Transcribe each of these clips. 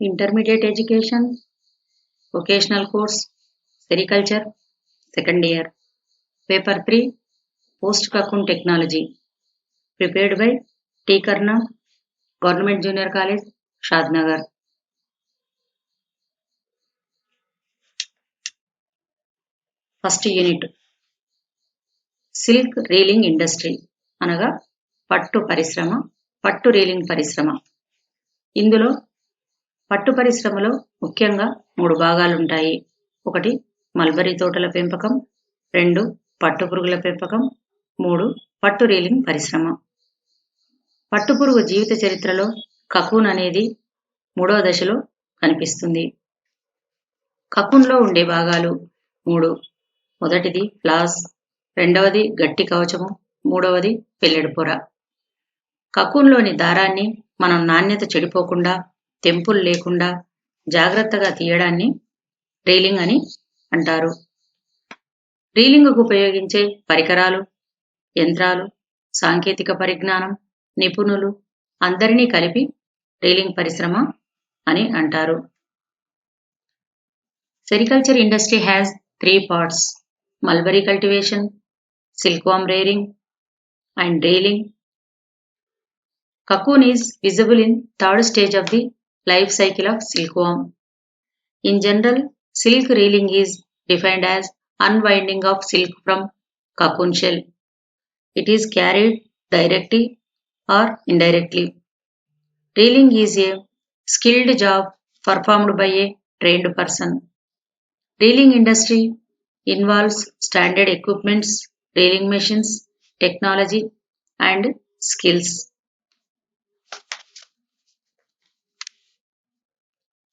intermediate education, vocational course, sericulture, second year. Paper 3, Post Cocoon Technology, prepared by T. Karna, Government Junior College, Shadnagar. First unit, Silk Reeling Industry, అనగా పట్టు పరిశ్రమ, పట్టు reeling పరిశ్రమ. ఇందులో పట్టు పరిశ్రమలో ముఖ్యంగా 3 భాగాలుంటాయి. 1 మల్బరీ తోటల పెంపకం, 2 పట్టుపురుగుల పెంపకం, 3 పట్టు రీలింగ్ పరిశ్రమ. పట్టుపురుగు జీవిత చరిత్రలో కకూన్ అనేది 3వ దశలో కనిపిస్తుంది. కకూన్లో ఉండే భాగాలు 3. మొదటిది ఫ్లాస్, 2వది గట్టి కవచము, 3వది పెల్లెడు పొర. కకూన్లోని దారాన్ని మనం నాణ్యత చెడిపోకుండా, తెంపులు లేకుండా జాగ్రత్తగా తీయడాన్ని రీలింగ్ అని అంటారు. రీలింగ్కు ఉపయోగించే పరికరాలు, యంత్రాలు, సాంకేతిక పరిజ్ఞానం, నిపుణులు అందరినీ కలిపి రీలింగ్ పరిశ్రమ అని అంటారు. Sericulture industry has 3 parts: mulberry cultivation, silkworm rearing, and reeling. Cocoon is visible in 3rd stage of the life cycle of silkworm. In general, silk reeling is defined as unwinding of silk from cocoon shell. It is carried directly or indirectly. Reeling is a skilled job performed by a trained person. Reeling industry involves standard equipments, reeling machines, technology, and skills.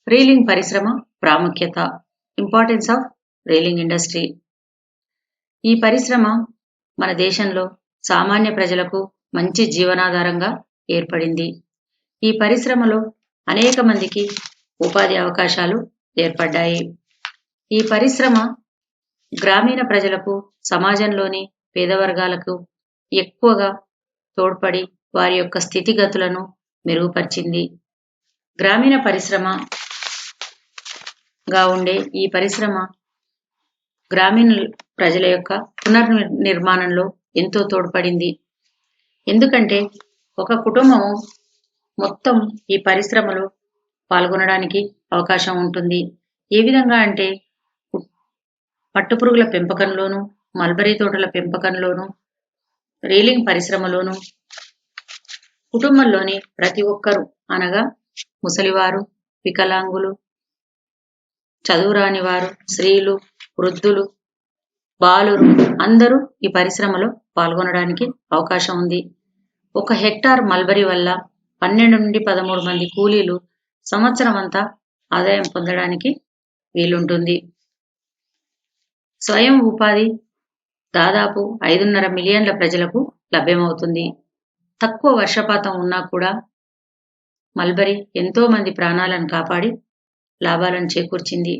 Reeling పరిశ్రమ ప్రాముఖ్యత, importance of reeling industry. ఈ పరిశ్రమ మన దేశంలో సామాన్య ప్రజలకు మంచి జీవనాధారంగా ఏర్పడింది. ఈ పరిశ్రమలో అనేక మందికి ఉపాధి అవకాశాలు ఏర్పడ్డాయి. ఈ పరిశ్రమ గ్రామీణ ప్రజలకు, సమాజంలోని పేద వర్గాలకు ఎక్కువగా తోడ్పడి వారి యొక్క స్థితిగతులను మెరుగుపరిచింది. గ్రామీణ పరిశ్రమగా ఉండే ఈ పరిశ్రమ గ్రామీణ ప్రజల యొక్క పునర్నిర్మాణంలో ఎంతో తోడ్పడింది. ఎందుకంటే ఒక కుటుంబం మొత్తం ఈ పరిశ్రమలో పాల్గొనడానికి అవకాశం ఉంటుంది. ఏ విధంగా అంటే పట్టుపురుగుల పెంపకంలోను, మల్బరీ తోటల పెంపకంలోను, రీలింగ్ పరిశ్రమలోను కుటుంబంలోని ప్రతి ఒక్కరూ అనగా ముసలివారు, వికలాంగులు, చదువురాని వారు, స్త్రీలు, వృద్ధులు, బాలురు అందరూ ఈ పరిశ్రమలో పాల్గొనడానికి అవకాశం ఉంది. 1 హెక్టార్ మల్బరీ వల్ల 12 నుండి 13 మంది కూలీలు సంవత్సరం అంతా ఆదాయం పొందడానికి వీలుంటుంది. స్వయం ఉపాధి దాదాపు 5.5 మిలియన్ల ప్రజలకు లభ్యమవుతుంది. తక్కువ వర్షపాతం ఉన్నా కూడా మల్బరీ ఎంతో మంది ప్రాణాలను కాపాడి లాభాలను చేకూర్చింది.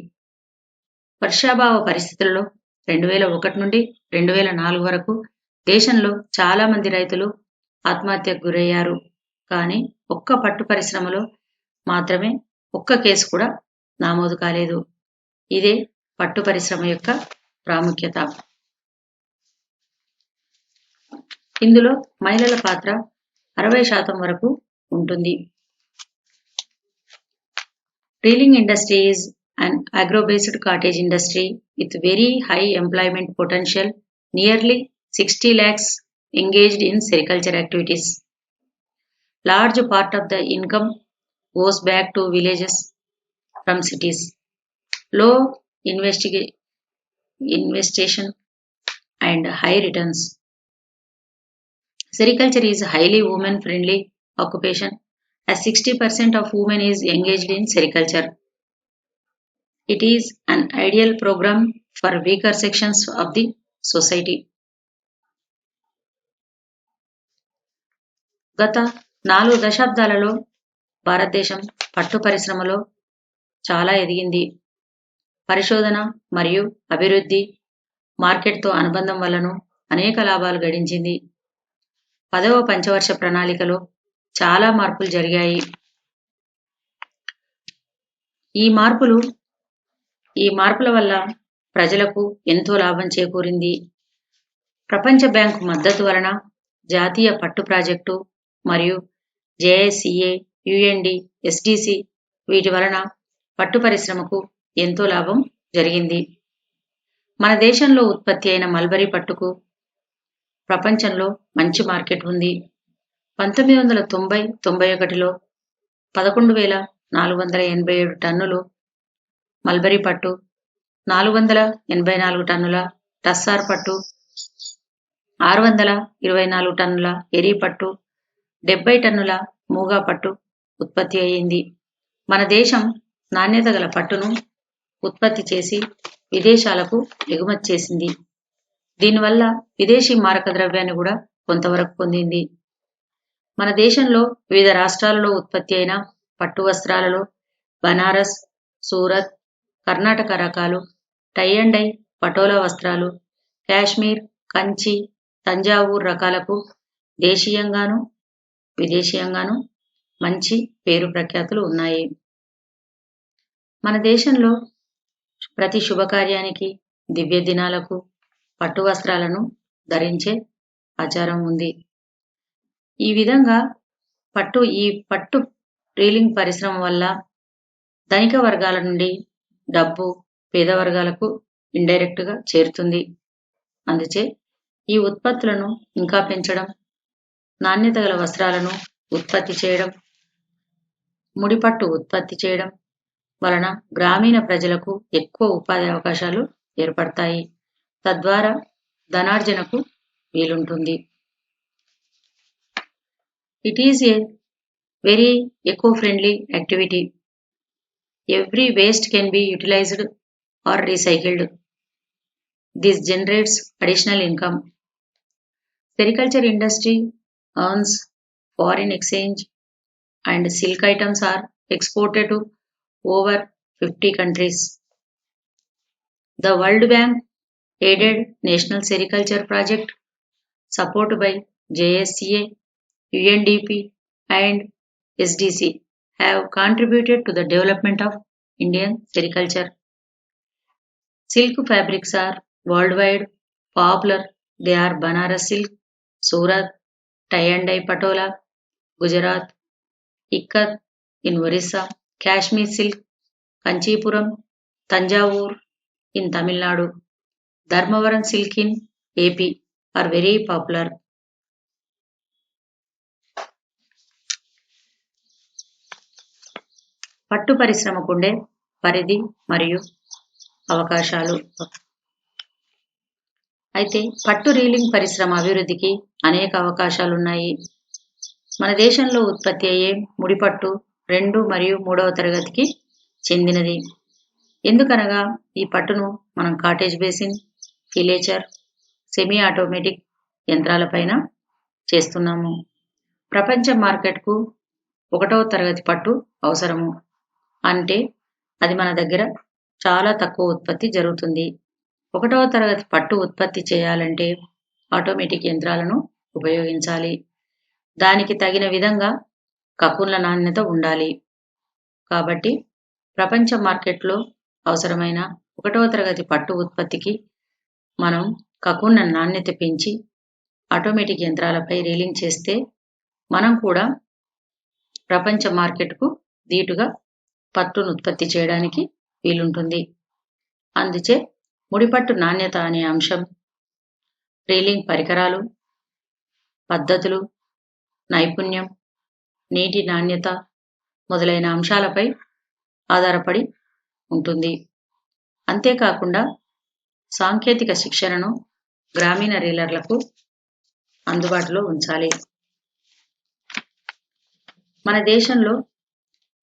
వర్షాభావ పరిస్థితుల్లో 2001 నుండి 2004 వరకు దేశంలో చాలా మంది రైతులు ఆత్మహత్యకు గురయ్యారు. కానీ ఒక్క పట్టు పరిశ్రమలో మాత్రమే ఒక్క కేసు కూడా నమోదు కాలేదు. ఇదే పట్టు పరిశ్రమ యొక్క ప్రాముఖ్యత. ఇందులో మహిళల పాత్ర 60% వరకు ఉంటుంది. Reeling industry is an agro-based cottage industry with very high employment potential. Nearly 60 lakhs engaged in sericulture activities. Large part of the income goes back to villages from cities. Low investation and high returns. Sericulture is a highly women-friendly occupation, as 60% of women is engaged in sericulture. It is an ideal program for weaker sections of the society. గత 4 దశాబ్దాలలో భారతదేశం పట్టు పరిశ్రమలో చాలా ఎదిగింది. పరిశోధన మరియు అభివృద్ధి, మార్కెట్తో అనుబంధం వలన అనేక లాభాలు గడించింది. 10వ పంచవర్ష ప్రణాళికలో చాలా మార్పులు జరిగాయి. ఈ మార్పుల వల్ల ప్రజలకు ఎంతో లాభం చేకూరింది. ప్రపంచ బ్యాంకు మద్దతు వలన జాతీయ పట్టు ప్రాజెక్టు మరియు జేఐసిఏ, యుఎన్డి, ఎస్డిసి వీటి వలన పట్టు పరిశ్రమకు ఎంతో లాభం జరిగింది. మన దేశంలో ఉత్పత్తి అయిన మల్బరీ పట్టుకు ప్రపంచంలో మంచి మార్కెట్ ఉంది. 1990-91లో 11,487 టన్నులు మల్బరీ పట్టు, 484 టన్నుల టస్సార్ పట్టు, 624 టన్నుల ఎరీ పట్టు, 70 టన్నుల మూగా పట్టు ఉత్పత్తి అయ్యింది. మన దేశం నాణ్యత గల పట్టును ఉత్పత్తి చేసి విదేశాలకు ఎగుమతి చేసింది. దీనివల్ల విదేశీ మారక ద్రవ్యాన్ని కూడా కొంతవరకు పొందింది. మన దేశంలో వివిధ రాష్ట్రాలలో ఉత్పత్తి అయిన పట్టు వస్త్రాలలో బనారస్, సూరత్, కర్ణాటక రకాలు, టై అండ్ డై పటోలా వస్త్రాలు, కాశ్మీర్, కంచి, తంజావూర్ రకాలకు దేశీయంగాను విదేశీయంగాను మంచి పేరు ప్రఖ్యాతులు ఉన్నాయి. మన దేశంలో ప్రతి శుభకార్యానికి, దివ్య దినాలకు పట్టు వస్త్రాలను ధరించే ఆచారం ఉంది. ఈ విధంగా ఈ పట్టు రీలింగ్ పరిశ్రమ వల్ల ధనిక వర్గాల నుండి డబ్బు పేద వర్గాలకు ఇండైరెక్ట్గా చేరుతుంది. అందుచే ఈ ఉత్పత్తులను ఇంకా పెంచడం, నాణ్యత గల వస్త్రాలను ఉత్పత్తి చేయడం, ముడిపట్టు ఉత్పత్తి చేయడం వలన గ్రామీణ ప్రజలకు ఎక్కువ ఉపాధి అవకాశాలు ఏర్పడతాయి. తద్వారా ధనార్జనకు వీలుంటుంది. It is a very eco-friendly activity. Every waste can be utilized or recycled. This generates additional income. Sericulture industry earns foreign exchange and silk items are exported to over 50 countries. The World Bank aided National Sericulture Project supported by JSCA, UNDP and SDC have contributed to the development of Indian sericulture. Silk fabrics are worldwide popular. They are Banaras silk, Surat, tie and dye patola, Gujarat, Ikat in Orissa, Kashmir silk, Kanchipuram, Tanjavur in Tamil Nadu, Dharmavaram silk in AP are very popular. పట్టు పరిశ్రమకుండే పరిధి మరియు అవకాశాలు. అయితే పట్టు reeling పరిశ్రమ అభివృద్ధికి అనేక అవకాశాలున్నాయి. మన దేశంలో ఉత్పత్తి అయ్యే ముడిపట్టు 2 మరియు 3వ తరగతికి చెందినది. ఎందుకనగా ఈ పట్టును మనం కాటేజ్ బేసిన్, ఫిలేచర్, సెమీ ఆటోమేటిక్ యంత్రాలపైన చేస్తున్నాము. ప్రపంచ మార్కెట్కు 1వ తరగతి పట్టు అవసరము. అంటే అది మన దగ్గర చాలా తక్కువ ఉత్పత్తి జరుగుతుంది. 1వ తరగతి పట్టు ఉత్పత్తి చేయాలంటే ఆటోమేటిక్ యంత్రాలను ఉపయోగించాలి. దానికి తగిన విధంగా కకూన్ల నాణ్యత ఉండాలి. కాబట్టి ప్రపంచ మార్కెట్లో అవసరమైన 1వ తరగతి పట్టు ఉత్పత్తికి మనం కకూన్ల నాణ్యత పెంచి ఆటోమేటిక్ యంత్రాలపై రీలింగ్ చేస్తే మనం కూడా ప్రపంచ మార్కెట్కు దీటుగా పట్టును ఉత్పత్తి చేయడానికి వీలుంటుంది. అందుచే ముడిపట్టు నాణ్యత అనే అంశం రీలింగ్ పరికరాలు, పద్ధతులు, నైపుణ్యం, నీటి నాణ్యత మొదలైన అంశాలపై ఆధారపడి ఉంటుంది. అంతేకాకుండా సాంకేతిక శిక్షణను గ్రామీణ రీలర్లకు అందుబాటులో ఉంచాలి. మన దేశంలో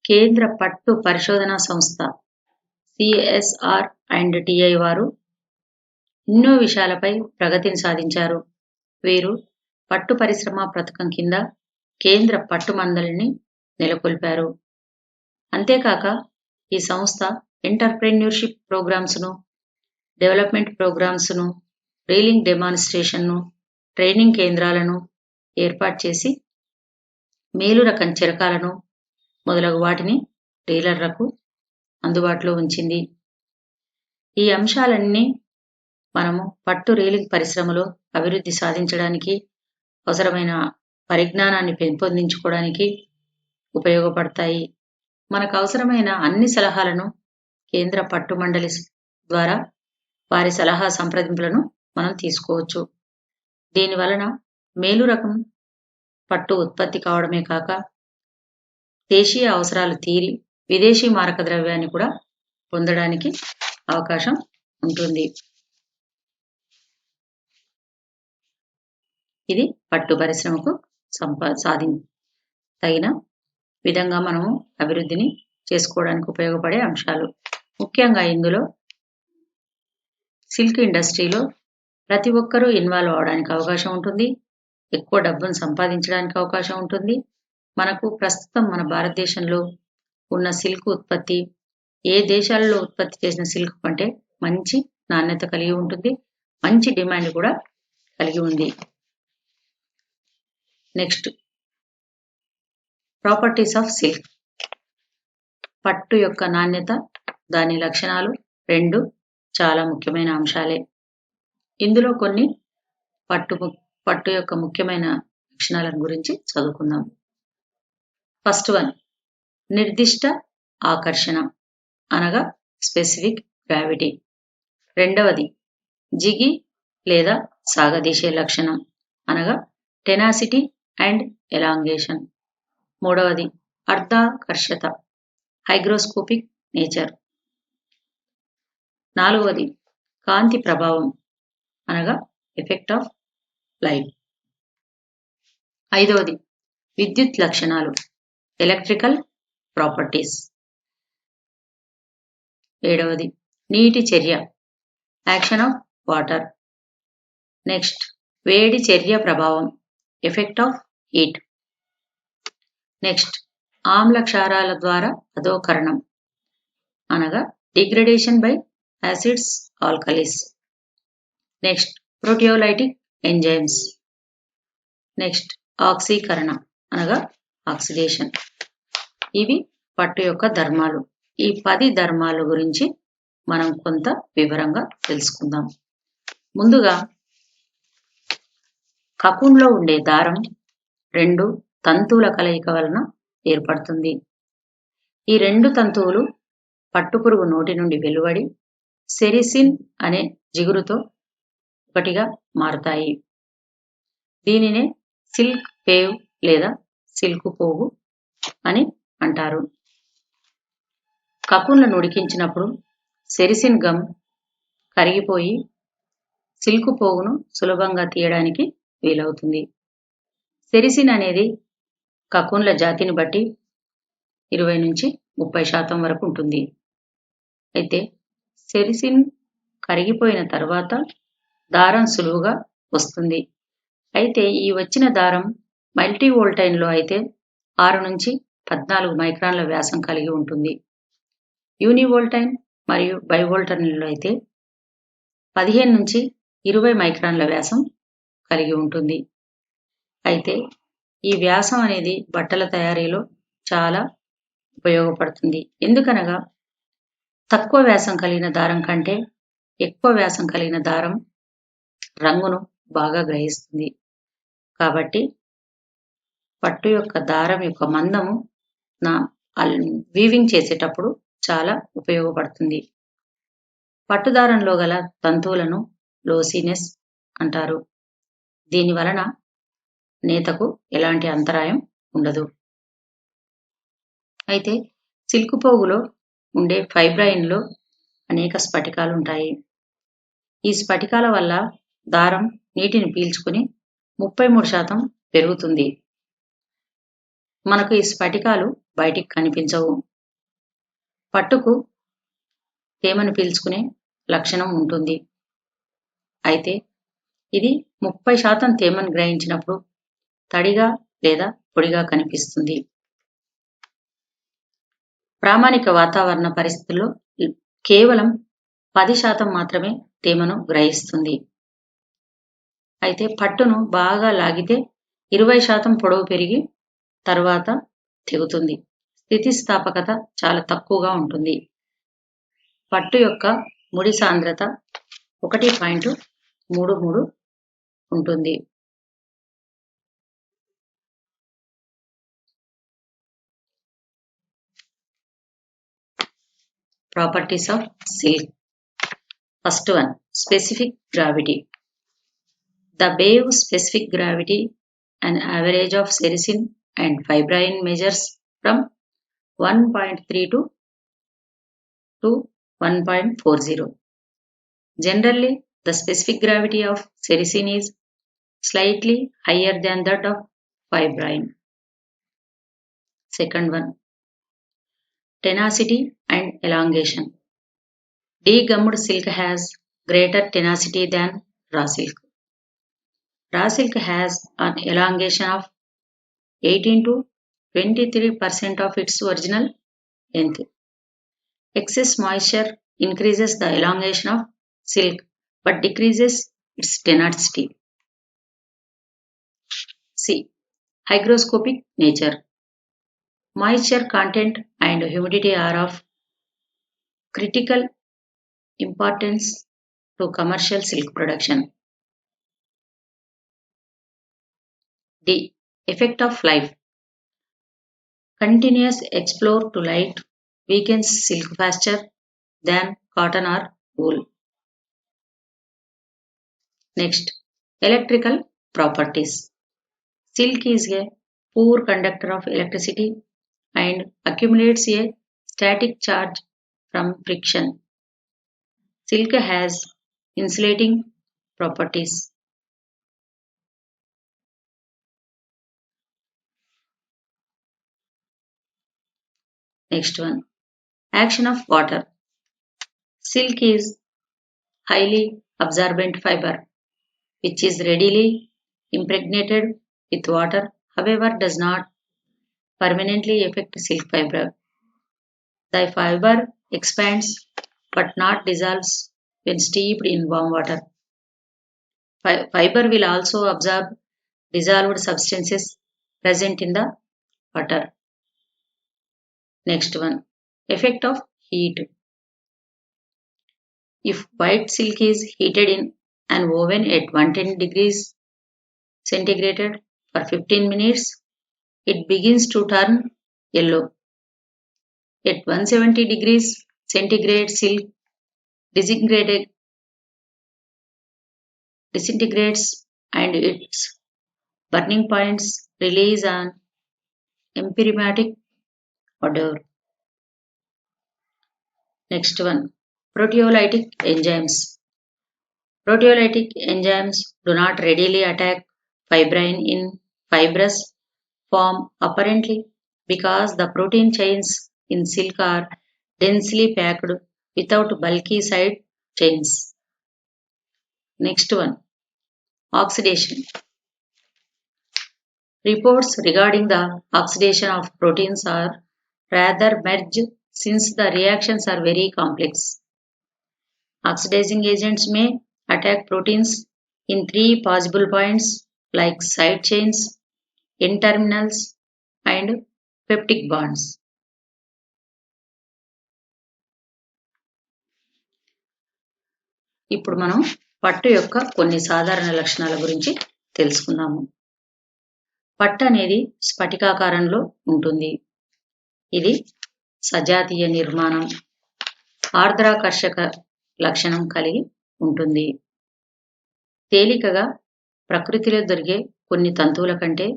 కేంద్ర పట్టు పరిశోధనా సంస్థ CSR అండ్ TI వారు ఎన్నో విషయాలపై ప్రగతిని సాధించారు. వీరు పట్టు పరిశ్రమ పథకం కింద కేంద్ర పట్టు మండలిని నెలకొల్పారు. అంతేకాక ఈ సంస్థ ఎంటర్‌ప్రెన్యూర్‌షిప్ ప్రోగ్రామ్స్‌ను, డెవలప్మెంట్ ప్రోగ్రామ్స్‌ను, రీలింగ్ డెమాన్‌స్ట్రేషన్‌ను, ట్రైనింగ్ కేంద్రాలను ఏర్పాటు చేసి మేలు రకం చెరకాలను మొదలగు వాటిని డీలర్లకు అందుబాటులో ఉంచింది. ఈ అంశాలన్నీ మనము పట్టు రీలింగ్ పరిశ్రమలో అభివృద్ధి సాధించడానికి అవసరమైన పరిజ్ఞానాన్ని పెంపొందించుకోవడానికి ఉపయోగపడతాయి. మనకు అవసరమైన అన్ని సలహాలను కేంద్ర పట్టు మండలి ద్వారా వారి సలహా సంప్రదింపులను మనం తీసుకోవచ్చు. దీని వలన మేలు రకం పట్టు ఉత్పత్తి కావడమే కాక దేశీయ అవసరాలు తీరి విదేశీ మారక ద్రవ్యాన్ని కూడా పొందడానికి అవకాశం ఉంటుంది. ఇది పట్టు పరిశ్రమకు తగిన విధంగా మనము అభివృద్ధిని చేసుకోవడానికి ఉపయోగపడే అంశాలు. ముఖ్యంగా ఇందులో సిల్క్ ఇండస్ట్రీలో ప్రతి ఒక్కరూ ఇన్వాల్వ్ అవడానికి అవకాశం ఉంటుంది. ఎక్కువ డబ్బును సంపాదించడానికి అవకాశం ఉంటుంది. మనకు ప్రస్తుతం మన భారతదేశంలో ఉన్న సిల్క్ ఉత్పత్తి ఏ దేశాలలో ఉత్పత్తి చేసిన సిల్క్ కంటే మంచి నాణ్యత కలిగి ఉంటుంది. మంచి డిమాండ్ కూడా కలిగి ఉంది. Next, properties of silk. పట్టు యొక్క నాణ్యత, దాని లక్షణాలు రెండు చాలా ముఖ్యమైన అంశాలే. ఇందులో కొన్ని పట్టు యొక్క ముఖ్యమైన లక్షణాల గురించి చదువుకుందాం. ఫస్ట్ వన్, నిర్దిష్ట ఆకర్షణ అనగా స్పెసిఫిక్ గ్రావిటీ. రెండవది, జిగి లేదా సాగదీసే లక్షణం అనగా టెనాసిటీ అండ్ ఎలాంగేషన్. మూడవది, అర్ధాకర్షత హైగ్రోస్కోపిక్ నేచర్. నాలుగవది, కాంతి ప్రభావం అనగా ఎఫెక్ట్ ఆఫ్ లైట్. ఐదవది, విద్యుత్ లక్షణాలు ఎలక్ట్రికల్ ప్రాపర్టీస్. ఏడవది, నీటి చర్య యాక్షన్ ఆఫ్ వాటర్. నెక్స్ట్, వేడి చర్య ప్రభావం ఎఫెక్ట్ ఆఫ్ హీట్. నెక్స్ట్, ఆమ్ల క్షారాల ద్వారా అధోకరణం అనగా degradation by acids alkalis. Next, proteolytic enzymes. Next, ఆక్సీకరణ అనగా ఆక్సిడేషన్. ఇవి పట్టు యొక్క ధర్మాలు. ఈ 10 ధర్మాల గురించి మనం కొంత వివరంగా తెలుసుకుందాం. ముందుగా, కకూన్లో ఉండే దారం 2 తంతువుల కలయిక వలన ఏర్పడుతుంది. ఈ 2 తంతువులు పట్టుపురుగు నోటి నుండి వెలువడి సెరిసిన్ అనే జిగురుతో ఒకటిగా మారుతాయి. దీనినే సిల్క్ వేవ్ లేదా సిల్క్ పోగు అని అంటారు. కకూన్లను ఉడికించినప్పుడు సెరిసిన్ గమ్ కరిగిపోయి సిల్క్ పోగును సులభంగా తీయడానికి వీలవుతుంది. సెరిసిన్ అనేది కకూన్ల జాతిని బట్టి 20 నుంచి 30% వరకు ఉంటుంది. అయితే సెరిసిన్ కరిగిపోయిన తర్వాత దారం సులువుగా వస్తుంది. అయితే ఈ వచ్చిన దారం మల్టీవోల్టైన్లో అయితే 6 నుంచి 14 మైక్రాన్ల వ్యాసం కలిగి ఉంటుంది. యూనివోల్టైన్ మరియు బైవోల్టైన్లో అయితే 15 నుంచి 20 మైక్రాన్ల వ్యాసం కలిగి ఉంటుంది. అయితే ఈ వ్యాసం అనేది బట్టల తయారీలో చాలా ఉపయోగపడుతుంది. ఎందుకనగా తక్కువ వ్యాసం కలిగిన దారం కంటే ఎక్కువ వ్యాసం కలిగిన దారం రంగును బాగా గ్రహిస్తుంది. కాబట్టి పట్టు యొక్క దారం యొక్క మందము వీవింగ్ చేసేటప్పుడు చాలా ఉపయోగపడుతుంది. పట్టుదారంలో గల తంతువులను లోసీనెస్ అంటారు. దీని వలన నేతకు ఎలాంటి అంతరాయం ఉండదు. అయితే సిల్క్ పోగులో ఉండే ఫైబ్రైన్లో అనేక స్ఫటికాలు ఉంటాయి. ఈ స్ఫటికాల వల్ల దారం నీటిని పీల్చుకుని 33% పెరుగుతుంది. మనకు ఈ స్ఫటికాలు బయటికి కనిపించవు. పట్టుకు తేమను పీల్చుకునే లక్షణం ఉంటుంది. అయితే ఇది 30% తేమను గ్రహించినప్పుడు తడిగా లేదా పొడిగా కనిపిస్తుంది. ప్రామాణిక వాతావరణ పరిస్థితుల్లో కేవలం 10% మాత్రమే తేమను గ్రహిస్తుంది. అయితే పట్టును బాగా లాగితే 20% పొడవు పెరిగి తర్వాత తెగుతుంది. స్థితిస్థాపకత చాలా తక్కువగా ఉంటుంది. పట్టు యొక్క ముడి సాంద్రత 1.33 ఉంటుంది. Properties of silk. First one, specific gravity. The wave specific gravity, an average of sericin and fibrine, measures from 1.32 to 1.40. Generally, the specific gravity of sericin is slightly higher than that of fibrine. Second one, tenacity and elongation. Degummed silk has greater tenacity than raw silk. Raw silk has an elongation of 18 to 23% of its original length. Excess moisture increases the elongation of silk but decreases its tenacity. C. Hygroscopic nature. Moisture content and humidity are of critical importance to commercial silk production. D. Effect of life. Continuous exposure to light weakens silk faster than cotton or wool. Next, electrical properties. Silk is a poor conductor of electricity and accumulates a static charge from friction. Silk has insulating properties. Next one, action of water. Silk is highly absorbent fiber which is readily impregnated with water, however does not permanently affect silk fiber. The fiber expands but not dissolves when steeped in warm water. Fiber will also absorb dissolved substances present in the water. Next one, effect of heat. If white silk is heated in an oven at 110 degrees centigrade for 15 minutes, it begins to turn yellow. At 170 degrees centigrade, silk disintegrates and its burning points release an empyreumatic odor. Next one, proteolytic enzymes. Proteolytic enzymes do not readily attack fibrine in fibrous form apparently because the protein chains in silk are densely packed without bulky side chains. Next one, oxidation. Reports regarding the oxidation of proteins are rather merged since the reactions are very complex. Oxidizing agents may attack proteins in 3 possible points like side chains, N-terminals and peptic bonds. ఇప్పుడు మనం పట్టు యొక్క కొన్ని సాధారణ లక్షణాల గురించి తెలుసుకుందాము. పట్టు అనేది స్ఫటికాకారంలో ఉంటుంది. ఇది సజాతీయ నిర్మాణం, ఆర్ద్రాకర్షక లక్షణం కలిగి ఉంటుంది. తేలికగా ప్రకృతిలో దొరికే కొన్ని తంతువుల కంటే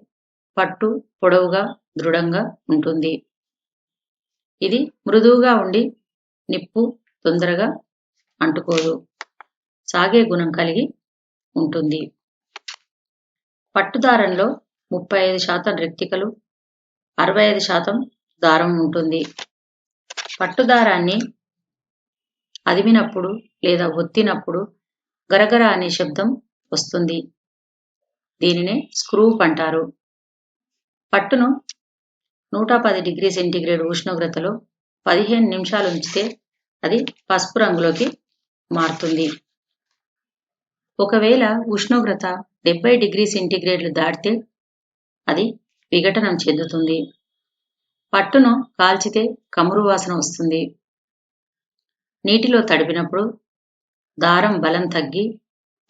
పట్టు పొడవుగా దృఢంగా ఉంటుంది. ఇది మృదువుగా ఉండి నిప్పు తొందరగా అంటుకోదు, సాగే గుణం కలిగి ఉంటుంది. పట్టు దారంలో 35% రెక్టికలు, 65% దారం ఉంటుంది. పట్టు దారాన్ని అదిమినప్పుడు లేదా ఒత్తినప్పుడు గరగర అనే శబ్దం వస్తుంది. దీనినే స్క్రూప్ అంటారు. పట్టును 110 డిగ్రీ సెంటీగ్రేడ్ ఉష్ణోగ్రతలో 15 నిమిషాలు ఉంచితే అది పసుపు రంగులోకి మారుతుంది. ఒకవేళ ఉష్ణోగ్రత 70 డిగ్రీ సెంటీగ్రేడ్లు దాటితే అది విఘటనం చెందుతుంది. పట్టును కాల్చితే కమురు వాసన వస్తుంది. నీటిలో తడిపినప్పుడు దారం బలం తగ్గి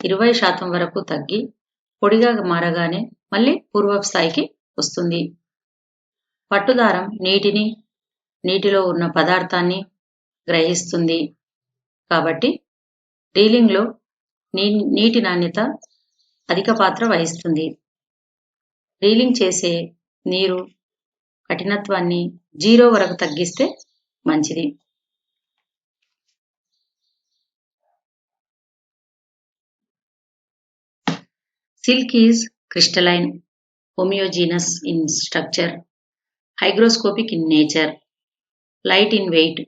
20% వరకు తగ్గి పొడిగా మారగానే మళ్ళీ పూర్వపు స్థాయికి వస్తుంది. పట్టుదారం నీటిలో ఉన్న పదార్థాన్ని గ్రహిస్తుంది కాబట్టి రీలింగ్లో నీటి నాణ్యత అధిక పాత్ర వహిస్తుంది. రీలింగ్ చేసే నీరు కఠినత్వాన్ని 0 వరకు తగ్గిస్తే మంచిది. Silk is crystalline, homogeneous in structure, hygroscopic in nature, light in weight,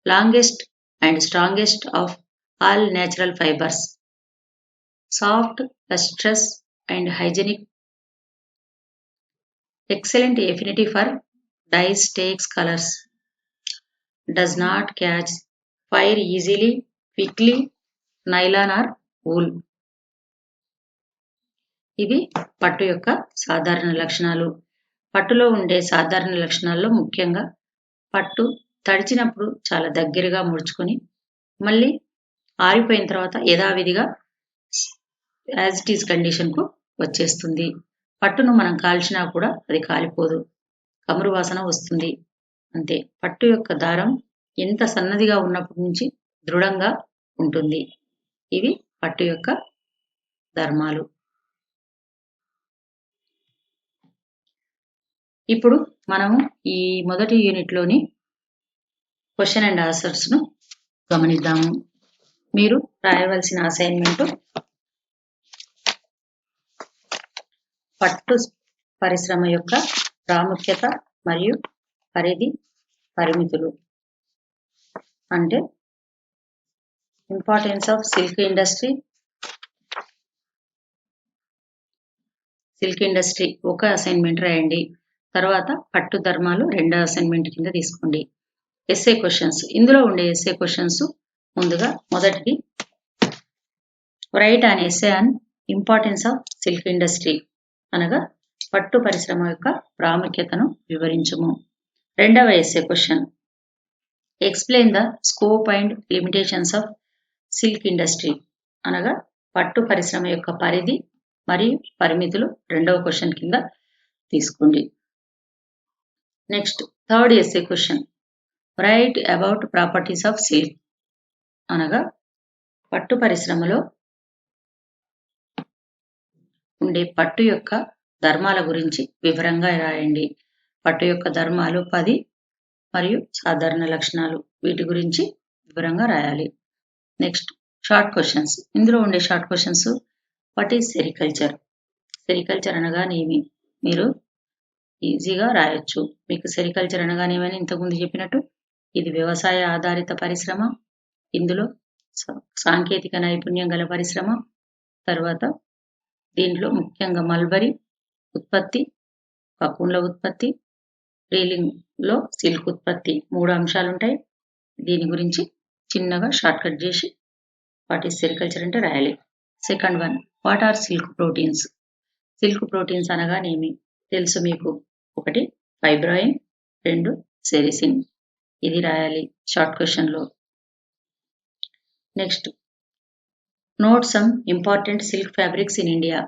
longest and strongest of all natural fibers, soft, lustrous and hygienic, excellent affinity for dyes, takes colors, does not catch fire easily, quickly, nylon or wool. ఇవి పట్టు యొక్క సాధారణ లక్షణాలు. పట్టులో ఉండే సాధారణ లక్షణాల్లో ముఖ్యంగా పట్టు తడిచినప్పుడు చాలా దగ్గరగా ముడుచుకొని మళ్ళీ ఆరిపోయిన తర్వాత యథావిధిగా యాజ్ ఇట్ ఈజ్ కండిషన్కు వచ్చేస్తుంది. పట్టును మనం కాల్చినా కూడా అది కాలిపోదు, కమురు వాసన వస్తుంది అంతే. పట్టు యొక్క దారం ఎంత సన్నదిగా ఉన్నప్పటి నుంచి దృఢంగా ఉంటుంది. ఇవి పట్టు యొక్క ధర్మాలు. ఇప్పుడు మనము ఈ మొదటి యూనిట్లోని క్వశ్చన్ అండ్ ఆన్సర్స్ను గమనిద్దాము. మీరు రాయవలసిన అసైన్మెంట్ పట్టు పరిశ్రమ యొక్క ప్రాముఖ్యత మరియు పరిమితులు. అంటే ఇంపార్టెన్స్ ఆఫ్ సిల్క్ ఇండస్ట్రీ ఒక అసైన్మెంట్ రాయండి. తర్వాత పట్టు ధర్మాలు రెండో అసైన్మెంట్ కింద తీసుకోండి. ఎస్ఏ క్వశ్చన్స్, ఇందులో ఉండే ఎస్ఏ క్వశ్చన్స్ ముందుగా మొదటిది, write an SA on importance of silk industry, అనగా పట్టు పరిశ్రమ యొక్క ప్రాముఖ్యతను వివరించము. రెండవ SA question, explain the scope and limitations of silk industry, అనగా పట్టు పరిశ్రమ యొక్క పరిధి మరియు పరిమితులు రెండవ క్వశ్చన్ కింద తీసుకోండి. Next third SA question, write about properties of silk, అనగా పట్టు పరిశ్రమలో ఉండే పట్టు యొక్క ధర్మాల గురించి వివరంగా రాయండి. పట్టు యొక్క ధర్మాలు 10 మరియు సాధారణ లక్షణాలు, వీటి గురించి వివరంగా రాయాలి. నెక్స్ట్ షార్ట్ క్వశ్చన్స్, ఇందులో ఉండే short questions, what is sericulture, sericulture అనగానేమి, మీరు ఈజీగా రాయొచ్చు. మీకు సెరికల్చర్ అనగానేమని ఇంతకుముందు చెప్పినట్టు ఇది వ్యవసాయ ఆధారిత పరిశ్రమ, ఇందులో సాంకేతిక నైపుణ్యం గల పరిశ్రమ. తర్వాత దీంట్లో ముఖ్యంగా మల్బరీ ఉత్పత్తి, కకూన్ల ఉత్పత్తి, రీలింగ్లో సిల్క్ ఉత్పత్తి, 3 అంశాలు ఉంటాయి. దీని గురించి చిన్నగా షార్ట్ కట్ చేసి వాట్ ఈస్ సెరికల్చర్ అంటే రాయాలి. Second one, what are silk proteins, silk proteins అనగానేమి తెలుసు మీకు. 1 ఫైబ్రాయిన్, 2 సెరిసిన్, ఇది రాయాలి షార్ట్ క్వశ్చన్లో. Next note some important silk fabrics in India,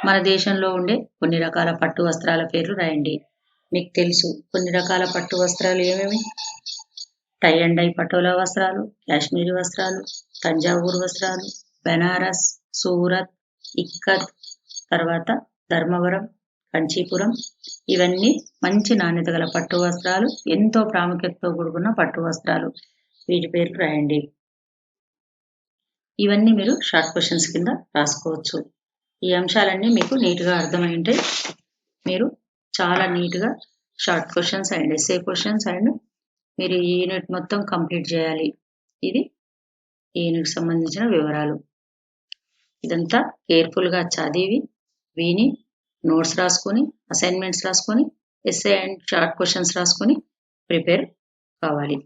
మన దేశంలో ఉండే కొన్ని రకాల పట్టు వస్త్రాల పేర్లు రాయండి. మీకు తెలుసు కొన్ని రకాల పట్టు వస్త్రాలు ఏమేమి, టై అండ్ డై పటోలా వస్త్రాలు, కాశ్మీరీ వస్త్రాలు, తంజావూరు వస్త్రాలు, బెనారస్, సూరత్, ఇక్కత్, తర్వాత ధర్మవరం, కంచీపురం. ఇవన్నీ మంచి నాణ్యత గల పట్టు వస్త్రాలు, ఎంతో ప్రాముఖ్యతతో కూడుకున్న పట్టు వస్త్రాలు, వీటి పేర్లు రాయండి. ఇవన్నీ మీరు షార్ట్ క్వశ్చన్స్ కింద రాసుకోవచ్చు. ఈ అంశాలన్నీ మీకు నీట్గా అర్థమై ఉంటాయి. మీరు చాలా నీట్గా short questions and SA questions అండ్ మీరు ఈ యూనిట్ మొత్తం కంప్లీట్ చేయాలి. ఇది ఈ యూనిట్ సంబంధించిన వివరాలు. ఇదంతా కేర్ఫుల్గా చదివి విని నోట్స్ రాసుకొని, అసైన్మెంట్స్ రాసుకొని, ఎస్ఏ అండ్ షార్ట్ క్వశ్చన్స్ రాసుకొని ప్రిపేర్ కావాలి.